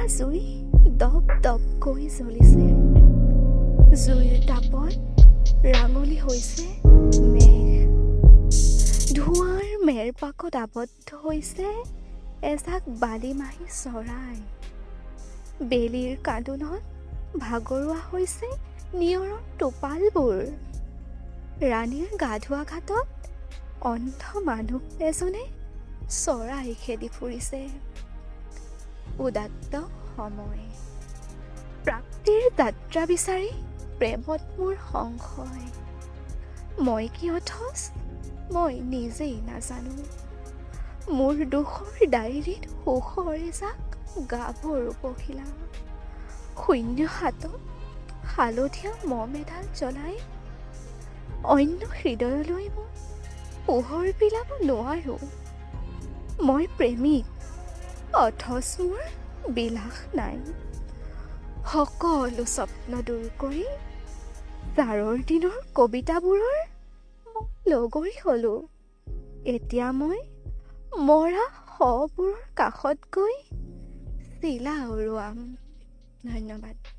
জুই দপ দপকৈ জ্বলিছে। জুইৰ তাপত ৰাঙলী হৈছে মেঘ। ধোঁৱাৰ মেৰপাকত আবদ্ধ হৈছে এজাক বালিমাহী চৰাই। বেলিৰ কান্দোনত ভাগৰুৱা হৈছে নিয়ৰৰ টোপালবোৰ। ৰাণীৰ গা ধোৱা ঘাটত অন্ধ মানুহ এজনে চৰাই খেদি ফুৰিছে। উদাত্ত সময়, প্ৰাপ্তিৰ যাত্ৰা বিচাৰি প্ৰেমত মোৰ সংশয়। মই কি অথচ মই নিজেই নাজানো। মোৰ দুখৰ ডায়েৰীত সুখৰ এজাক গাভৰু পখিলা। শূন্য হাতত হালধীয়া মম এডাল জ্বলাই অন্য হৃদয়লৈ মই পোহৰ বিলাব নোৱাৰো। মই প্ৰেমিক, অথচ মোৰ বিলাস নাই। সকলো স্বপ্ন দূৰ কৰি জাৰৰ দিনৰ কবিতাবোৰৰ মই লগৰী হলো। এতিয়া মই মৰা শবোৰৰ কাষত গৈ চিলা উৰুৱাম। ধন্যবাদ।